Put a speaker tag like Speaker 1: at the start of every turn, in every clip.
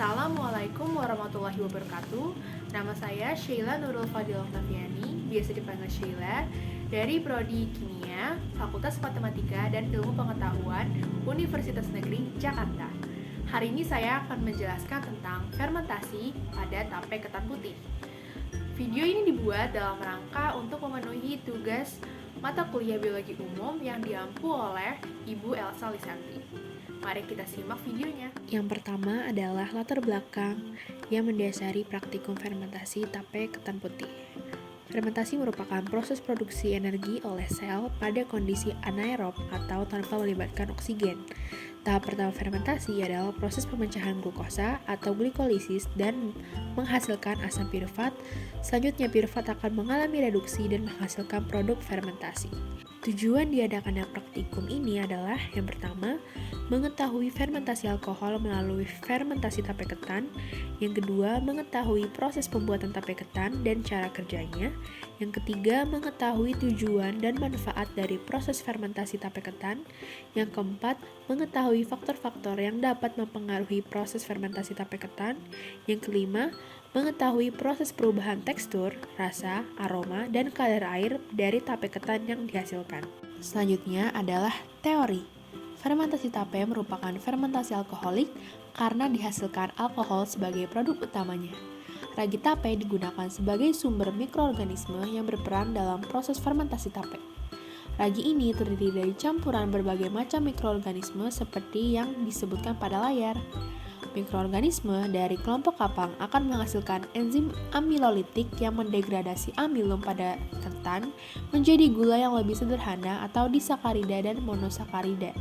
Speaker 1: Assalamualaikum warahmatullahi wabarakatuh. Nama saya Sheila Nurul Fadil Oktaviani, biasa dipanggil Sheila, dari Prodi Kimia, Fakultas Matematika dan Ilmu Pengetahuan, Universitas Negeri Jakarta. Hari ini saya akan menjelaskan tentang fermentasi pada tape ketan putih. Video ini dibuat dalam rangka untuk memenuhi tugas mata kuliah biologi umum yang diampu oleh Ibu Elsa Lisanti. Mari kita simak videonya.
Speaker 2: Yang pertama adalah latar belakang yang mendasari praktikum fermentasi tape ketan putih. Fermentasi merupakan proses produksi energi oleh sel pada kondisi anaerob atau tanpa melibatkan oksigen. Tahap pertama fermentasi adalah proses pemecahan glukosa atau glikolisis dan menghasilkan asam pirufat. Selanjutnya pirufat akan mengalami reduksi dan menghasilkan produk fermentasi. Tujuan diadakannya praktikum ini adalah yang pertama, mengetahui fermentasi alkohol melalui fermentasi tape ketan. Yang kedua, mengetahui proses pembuatan tape ketan dan cara kerjanya. Yang ketiga, mengetahui tujuan dan manfaat dari proses fermentasi tape ketan. Yang keempat, mengetahui faktor-faktor yang dapat mempengaruhi proses fermentasi tape ketan. Yang kelima, mengetahui proses perubahan tekstur, rasa, aroma, dan kadar air dari tape ketan yang dihasilkan. Selanjutnya adalah teori. Fermentasi tape merupakan fermentasi alkoholik karena dihasilkan alkohol sebagai produk utamanya. Ragi tape digunakan sebagai sumber mikroorganisme yang berperan dalam proses fermentasi tape. Ragi ini terdiri dari campuran berbagai macam mikroorganisme seperti yang disebutkan pada layar. Mikroorganisme dari kelompok kapang akan menghasilkan enzim amilolitik yang mendegradasi amilum pada ketan menjadi gula yang lebih sederhana atau disakarida dan monosakarida.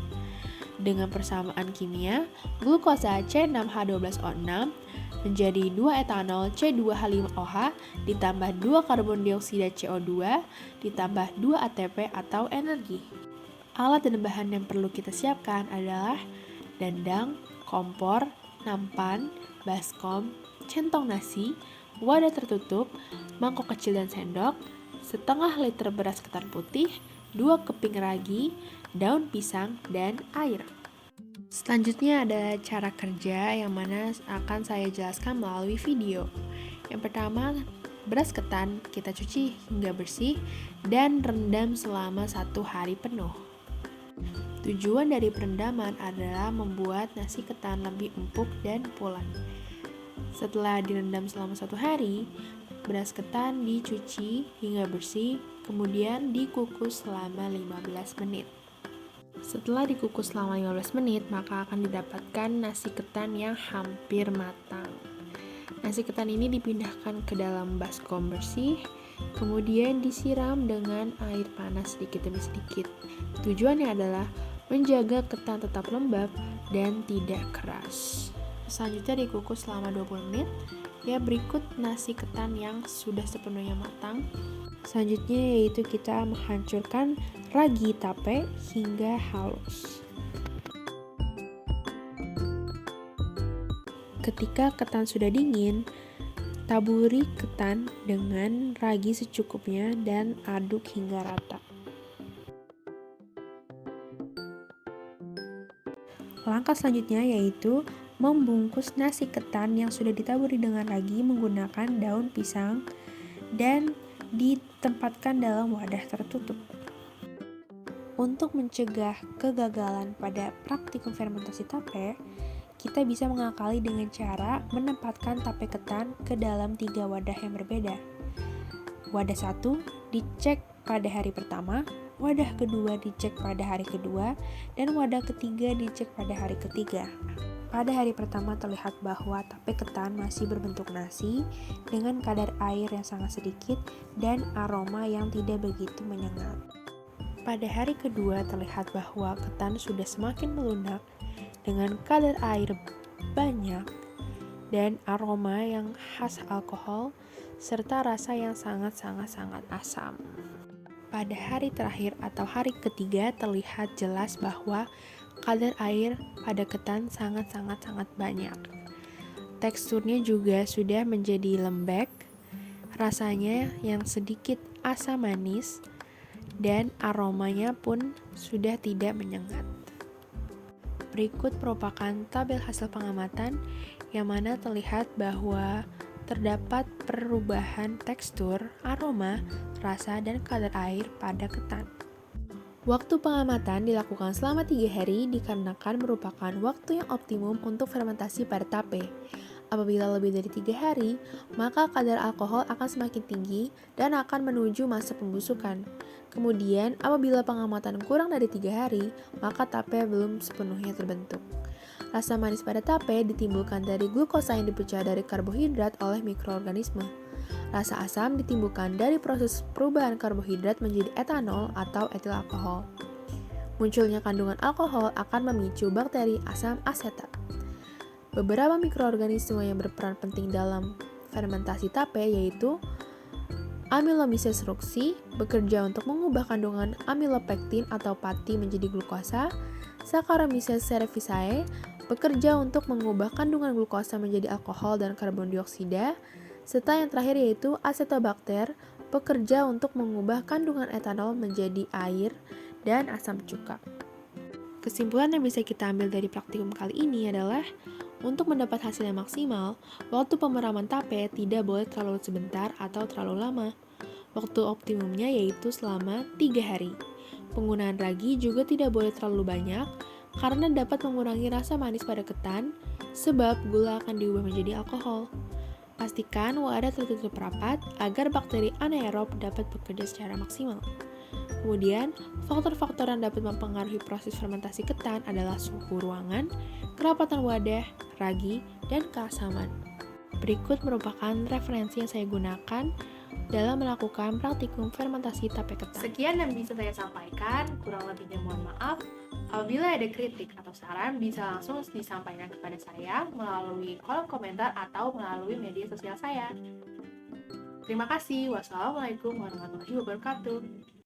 Speaker 2: Dengan persamaan kimia, glukosa C6H12O6 menjadi 2 etanol C2H5OH ditambah 2 karbon dioksida CO2 ditambah 2 ATP atau energi. Alat dan bahan yang perlu kita siapkan adalah dandang, kompor, nampan, baskom, centong nasi, wadah tertutup, mangkok kecil dan sendok, setengah liter beras ketan putih, 2 keping ragi, daun pisang, dan air. Selanjutnya ada cara kerja yang mana akan saya jelaskan melalui video. Yang pertama, beras ketan kita cuci hingga bersih dan rendam selama 1 hari penuh. Tujuan dari perendaman adalah membuat nasi ketan lebih empuk dan pulen. Setelah direndam selama 1 hari, beras ketan dicuci hingga bersih, kemudian dikukus selama 15 menit. Setelah dikukus selama 15 menit, maka akan didapatkan nasi ketan yang hampir matang. Nasi ketan ini dipindahkan ke dalam baskom bersih, kemudian disiram dengan air panas sedikit demi sedikit. Tujuannya adalah menjaga ketan tetap lembab dan tidak keras. Selanjutnya dikukus selama 20 menit. Berikut nasi ketan yang sudah sepenuhnya matang. Selanjutnya yaitu kita menghancurkan ragi tape hingga halus. Ketika ketan sudah dingin, taburi ketan dengan ragi secukupnya dan aduk hingga rata. Langkah selanjutnya yaitu membungkus nasi ketan yang sudah ditaburi dengan ragi menggunakan daun pisang dan ditempatkan dalam wadah tertutup. Untuk mencegah kegagalan pada praktikum fermentasi tape, kita bisa mengakali dengan cara menempatkan tape ketan ke dalam 3 wadah yang berbeda. Wadah 1 dicek pada hari pertama, wadah kedua dicek pada hari kedua, dan wadah ketiga dicek pada hari ketiga. Pada hari pertama terlihat bahwa tape ketan masih berbentuk nasi dengan kadar air yang sangat sedikit dan aroma yang tidak begitu menyengat. Pada hari kedua terlihat bahwa ketan sudah semakin melunak dengan kadar air banyak dan aroma yang khas alkohol serta rasa yang sangat asam. Pada hari terakhir atau hari ketiga terlihat jelas bahwa kadar air pada ketan sangat banyak. Teksturnya juga sudah menjadi lembek, rasanya yang sedikit asam manis, dan aromanya pun sudah tidak menyengat. Berikut merupakan tabel hasil pengamatan yang mana terlihat bahwa terdapat perubahan tekstur, aroma, rasa, dan kadar air pada ketan. Waktu pengamatan dilakukan selama 3 hari dikarenakan merupakan waktu yang optimum untuk fermentasi pada tape. Apabila lebih dari 3 hari, maka kadar alkohol akan semakin tinggi dan akan menuju masa pembusukan. Kemudian, apabila pengamatan kurang dari 3 hari, maka tape belum sepenuhnya terbentuk. Rasa manis pada tape ditimbulkan dari glukosa yang dipecah dari karbohidrat oleh mikroorganisme. Rasa asam ditimbulkan dari proses perubahan karbohidrat menjadi etanol atau etil alkohol. Munculnya kandungan alkohol akan memicu bakteri asam asetat. Beberapa mikroorganisme yang berperan penting dalam fermentasi tape yaitu Amylomyces ruxi bekerja untuk mengubah kandungan amylopektin atau pati menjadi glukosa. Saccharomyces cerevisiae bekerja untuk mengubah kandungan glukosa menjadi alkohol dan karbon dioksida. Serta yang terakhir yaitu Acetobacter bekerja untuk mengubah kandungan etanol menjadi air dan asam cuka. Kesimpulan yang bisa kita ambil dari praktikum kali ini adalah untuk mendapat hasil yang maksimal, waktu pemeraman tape tidak boleh terlalu sebentar atau terlalu lama. Waktu optimumnya yaitu selama 3 hari. Penggunaan ragi juga tidak boleh terlalu banyak karena dapat mengurangi rasa manis pada ketan sebab gula akan diubah menjadi alkohol. Pastikan wadah tertutup rapat agar bakteri anaerob dapat bekerja secara maksimal. Kemudian, faktor-faktor yang dapat mempengaruhi proses fermentasi ketan adalah suhu ruangan, kerapatan wadah, ragi, dan keasaman. Berikut merupakan referensi yang saya gunakan dalam melakukan praktikum fermentasi tape ketan.
Speaker 1: Sekian yang bisa saya sampaikan, kurang lebihnya mohon maaf. Apabila ada kritik atau saran, bisa langsung disampaikan kepada saya melalui kolom komentar atau melalui media sosial saya. Terima kasih. Wassalamualaikum warahmatullahi wabarakatuh.